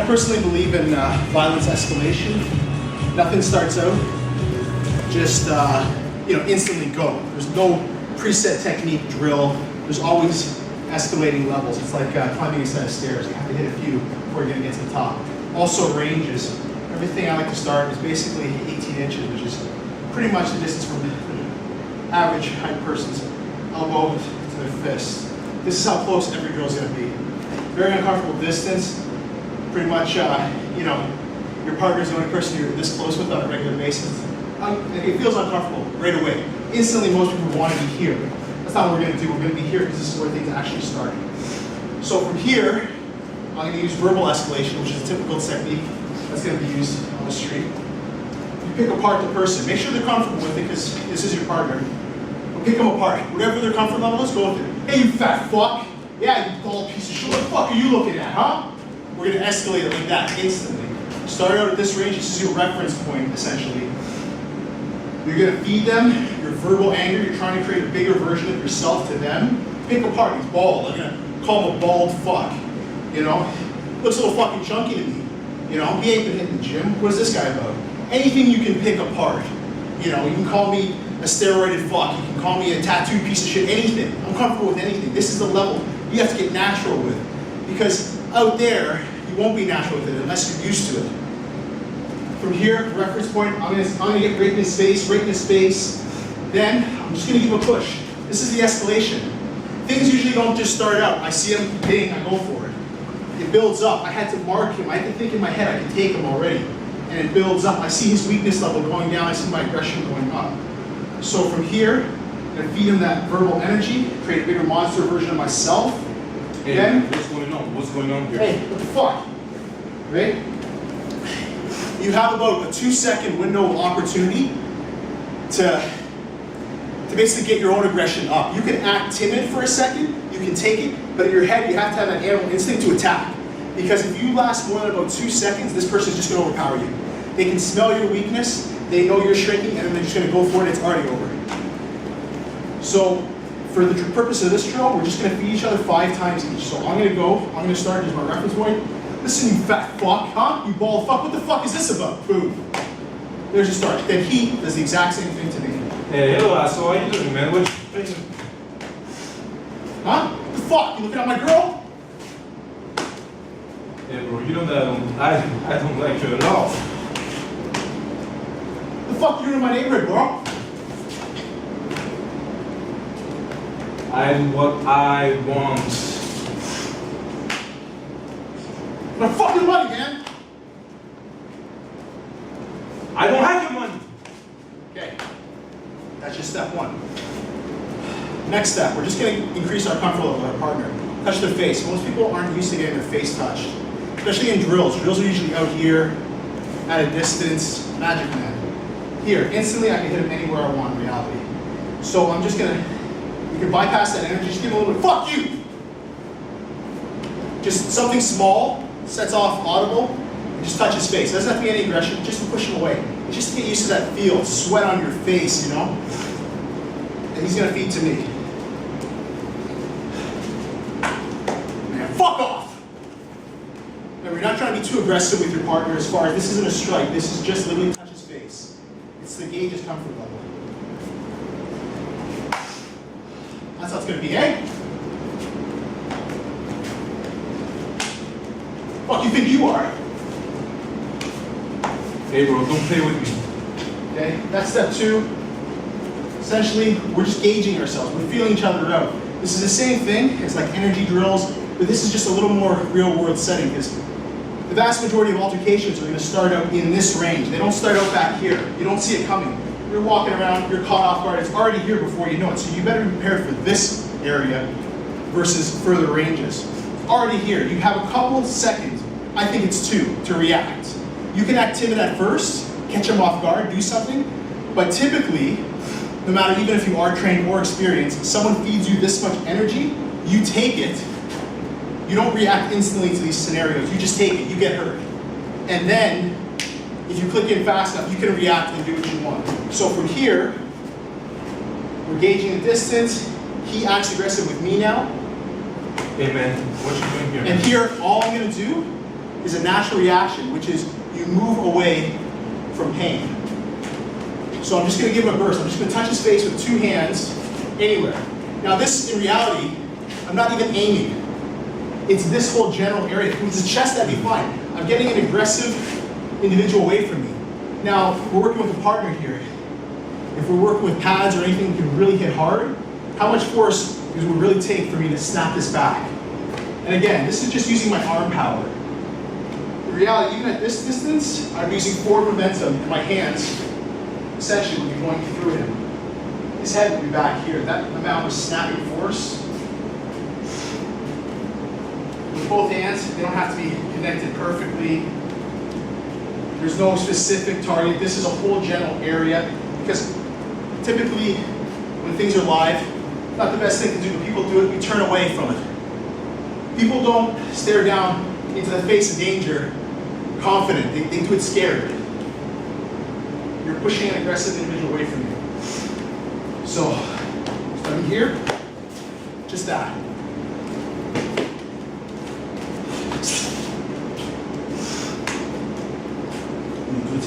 I personally believe in violence escalation. Nothing starts out just instantly go. There's no preset technique drill. There's always escalating levels. It's like climbing a set of stairs. You have to hit a few before you're gonna get to the top. Also ranges. Everything I like to start is basically 18 inches, which is pretty much the distance from the average height person's elbow to their fist. This is how close every drill is gonna be. Very uncomfortable distance. Pretty much, your partner is the only person you're this close with on a regular basis. It feels uncomfortable right away. Instantly, most people want to be here. That's not what we're going to do. We're going to be here because this is where things actually start. So from here, I'm going to use verbal escalation, which is a typical technique that's going to be used on the street. You pick apart the person. Make sure they're comfortable with it because this is your partner. But pick them apart. Whatever their comfort level is, go with it. Hey, you fat fuck. Yeah, you bald piece of shit. What the fuck are you looking at, huh? We're going to escalate it like that instantly. Start out at this range. This is your reference point, essentially. You're going to feed them your verbal anger. You're trying to create a bigger version of yourself to them. Pick apart. He's bald. I'm going to call him a bald fuck. Looks a little fucking chunky to me. He ain't been hitting the gym. What is this guy about? Anything you can pick apart. You can call me a steroided fuck. You can call me a tattooed piece of shit. Anything. I'm comfortable with anything. This is the level you have to get natural with. Because out there, you won't be natural with it unless you're used to it. From here, reference point, I'm gonna get right in his face. Then, I'm just gonna give him a push. This is the escalation. Things usually don't just start out. I see him, bang, I go for it. It builds up. I had to mark him. I had to think in my head I could take him already. And it builds up. I see his weakness level going down. I see my aggression going up. So from here, I'm gonna feed him that verbal energy, create a bigger monster version of myself. Hey, then, what's going on? What's going on here? Hey, what the fuck? Right? You have about a 2-second window of opportunity to basically get your own aggression up. You can act timid for a second, you can take it, but in your head you have to have that animal instinct to attack. Because if you last more than about 2 seconds, this person's just gonna overpower you. They can smell your weakness, they know you're shrinking, and then they're just gonna go for it, it's already over. So, for the purpose of this drill, we're just gonna feed each other 5 times each. So I'm gonna start as my reference point. Listen, you fat fuck, huh? You bald fuck, what the fuck is this about? Boom. There's your start. Then he does the exact same thing to me. Hey, hello, asshole, how you doing, man? What you thinking? Huh? What the fuck? You looking at my girl? Hey, bro, you know that I don't like you at all. What the fuck you doing in my neighborhood, bro? I'm what I want. My fucking money, man! I don't have your money! Okay. That's just step 1. Next step, we're just gonna increase our comfort level with our partner. Touch their face. Most people aren't used to getting their face touched. Especially in drills. Drills are usually out here, at a distance, magic man. Here, instantly I can hit him anywhere I want in reality. So I'm just gonna, you can bypass that energy, just give him a little bit, fuck you! Just something small, sets off audible, and just touch his face. It doesn't have to be any aggression, just to push him away. Just to get used to that feel, sweat on your face, And he's gonna feed to me. Man, fuck off! Remember, you're not trying to be too aggressive with your partner as far as, this isn't a strike, this is just literally touch his face. It's to gauge his comfort level. That's how it's gonna be, eh? Fuck you think you are? Hey, bro, don't play with me. Okay, that's step 2. Essentially, we're just gauging ourselves. We're feeling each other out. This is the same thing. It's like energy drills, but this is just a little more real-world setting because the vast majority of altercations are going to start out in this range. They don't start out back here. You don't see it coming. You're walking around, you're caught off guard. It's already here before you know it. So you better be prepared for this area versus further ranges. It's already here. You have a couple of seconds, I think it's 2, to react. You can act timid at first, catch them off guard, do something, but typically, no matter even if you are trained or experienced, someone feeds you this much energy, you take it. You don't react instantly to these scenarios, you just take it, you get hurt. And then, if you click in fast enough, you can react and do what you want. So from here, we're gauging the distance, he acts aggressive with me now. Hey man, what you doing here? And here, all I'm gonna do is a natural reaction, which is you move away from pain. So I'm just going to give him a burst. I'm just going to touch his face with 2 hands anywhere. Now this, in reality, I'm not even aiming. It's this whole general area. If it was the chest, that'd be fine. I'm getting an aggressive individual away from me. Now, we're working with a partner here. If we're working with pads or anything that can really hit hard, how much force it would really take for me to snap this back? And again, this is just using my arm power. In reality, even at this distance, I'm using forward momentum, and my hands essentially would be going through him. His head would be back here. That amount of snapping force. With both hands, they don't have to be connected perfectly. There's no specific target. This is a whole general area, because typically when things are live, not the best thing to do. When people do it, we turn away from it. People don't stare down into the face of danger confident. They do it scared. You're pushing an aggressive individual away from you. So, starting here, just that.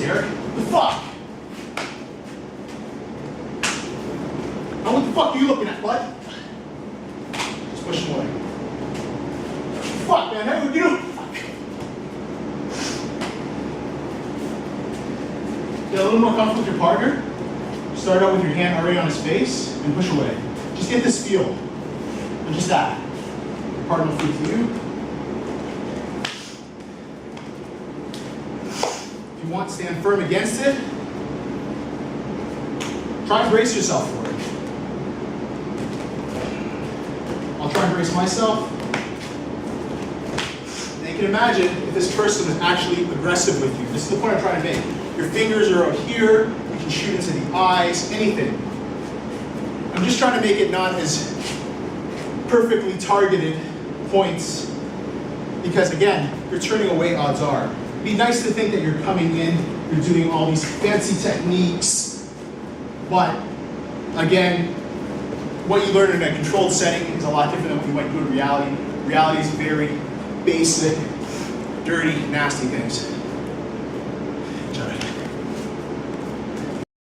Eric, the fuck? Now what the fuck are you looking at, bud? Just push him away. Fuck, man, how would you do? Fuck. Get a little more comfortable with your partner. Start out with your hand already on his face and push away. Just get this feel. And just that. Your partner will feel to you. If you want, stand firm against it. Try and brace yourself for it. I'll try and brace myself. And you can imagine if this person is actually aggressive with you. This is the point I'm trying to make. Your fingers are out here. You can shoot into the eyes, anything. I'm just trying to make it not as perfectly targeted points, because again, you're turning away, odds are. It'd be nice to think that you're coming in, you're doing all these fancy techniques, but again, what you learn in a controlled setting is a lot different than what you might do in reality. Reality is very basic, dirty, nasty things.